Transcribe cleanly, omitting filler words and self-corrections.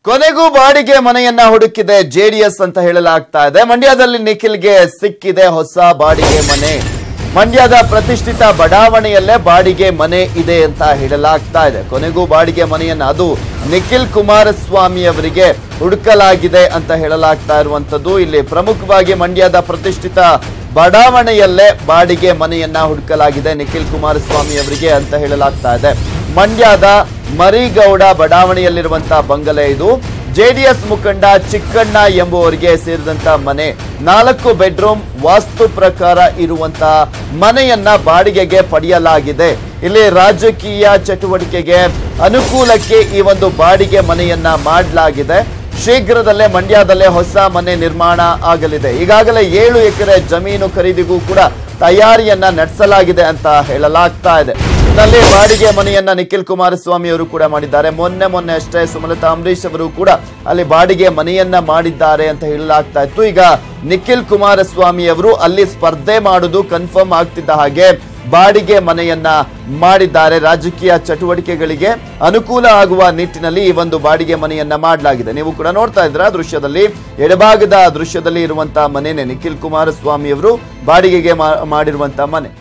ಕೊನೆಗೂ ಬಾಡಿಗೆ ಮನೆಯನ್ನ ಹುಡುಕಿದೆ ಜೆಡಿಎಸ್ ಅಂತ ಹೇಳಲಾಗ್ತಾ ಇದೆ. ಮಂಡ್ಯದಲ್ಲಿ ನಿಖಿಲ್ಗೆ ಸಿಕ್ಕಿದೆ ಹೊಸ ಬಾಡಿಗೆ ಮನೆ. ಮಂಡ್ಯದ ಪ್ರತಿಷ್ಠಿತ ಬಡಾವಣೆಯಲ್ಲೇ ಬಾಡಿಗೆ ಮನೆ ಇದೆ ಅಂತ ಹೇಳಲಾಗ್ತಾ ಇದೆ. ಕೊನೆಗೂ ಬಾಡಿಗೆ ಮನೆಯನ್ನ ಅದು ನಿಖಿಲ್ ಕುಮಾರಸ್ವಾಮಿ ಅವರಿಗೆ ಹುಡುಕಲಾಗಿದೆ ಅಂತ ಹೇಳಲಾಗ್ತಾ ಇರುವಂತದ್ದು. ಇಲ್ಲಿ ಪ್ರಮುಖವಾಗಿ ಮಂಡ್ಯದ ಪ್ರತಿಷ್ಠಿತ ಬಡಾವಣೆಯಲ್ಲೇ ಬಾಡಿಗೆ ಮನೆಯನ್ನ ಹುಡುಕಲಾಗಿದೆ ನಿಖಿಲ್ ಕುಮಾರಸ್ವಾಮಿ ಅವರಿಗೆ ಅಂತ ಹೇಳಲಾಗ್ತಾ ಇದೆ. ಮಂಡ್ಯದ ಮರಿಗೌಡ ಬಡಾವಣೆಯಲ್ಲಿರುವಂತಹ ಬಂಗಲೆ ಇದು. ಜೆಡಿಎಸ್ ಮುಖಂಡ ಚಿಕ್ಕಣ್ಣ ಎಂಬುವರಿಗೆ ಸೇರಿದಂತ ಮನೆ. 4 ಬೆಡ್ರೂಮ್ ವಾಸ್ತು ಪ್ರಕಾರ ಇರುವಂತಹ ಮನೆಯನ್ನ ಬಾಡಿಗೆಗೆ ಪಡೆಯಲಾಗಿದೆ. ಇಲ್ಲಿ ರಾಜಕೀಯ ಚಟುವಟಿಕೆಗೆ ಅನುಕೂಲಕ್ಕೆ ಈ ಒಂದು ಬಾಡಿಗೆ ಮನೆಯನ್ನ ಮಾಡಲಾಗಿದೆ. ಶೀಘ್ರದಲ್ಲೇ ಮಂಡ್ಯದಲ್ಲೇ ಹೊಸ ಮನೆ ನಿರ್ಮಾಣ ಆಗಲಿದೆ. ಈಗಾಗಲೇ 7 ಎಕರೆ ಜಮೀನು ಖರೀದಿಗೂ ಕೂಡ ತಯಾರಿಯನ್ನ ನಡೆಸಲಾಗಿದೆ ಅಂತ ಹೇಳಲಾಗ್ತಾ ಇದೆ. ನಲ್ಲಿ ಬಾಡಿಗೆ ಮನೆಯನ್ನ ನಿಖಿಲ್ ಕುಮಾರಸ್ವಾಮಿ ಅವರು ಕೂಡ ಮಾಡಿದ್ದಾರೆ. ಮೊನ್ನೆ ಅಷ್ಟೇ ಸುಮಲತಾ ಅಂಬರೀಶ್ ಅವರು ಕೂಡ ಅಲ್ಲಿ ಬಾಡಿಗೆ ಮನೆಯನ್ನ ಮಾಡಿದ್ದಾರೆ ಅಂತ ಹೇಳಲಾಗ್ತಾ ಇತ್ತು. ಈಗ ನಿಖಿಲ್ ಕುಮಾರಸ್ವಾಮಿ ಅವರು ಅಲ್ಲಿ ಸ್ಪರ್ಧೆ ಮಾಡುವುದು ಕನ್ಫರ್ಮ್ ಆಗ್ತಿದ್ದ ಹಾಗೆ ಬಾಡಿಗೆ ಮನೆಯನ್ನ ಮಾಡಿದ್ದಾರೆ. ರಾಜಕೀಯ ಚಟುವಟಿಕೆಗಳಿಗೆ ಅನುಕೂಲ ಆಗುವ ನಿಟ್ಟಿನಲ್ಲಿ ಈ ಒಂದು ಬಾಡಿಗೆ ಮನೆಯನ್ನ ಮಾಡಲಾಗಿದೆ. ನೀವು ಕೂಡ ನೋಡ್ತಾ ಇದ್ರ ದೃಶ್ಯದಲ್ಲಿ, ಎಡಭಾಗದ ದೃಶ್ಯದಲ್ಲಿ ಇರುವಂತಹ ಮನೆನೇ ನಿಖಿಲ್ ಕುಮಾರಸ್ವಾಮಿ ಅವರು ಬಾಡಿಗೆಗೆ ಮಾಡಿರುವಂತಹ ಮನೆ.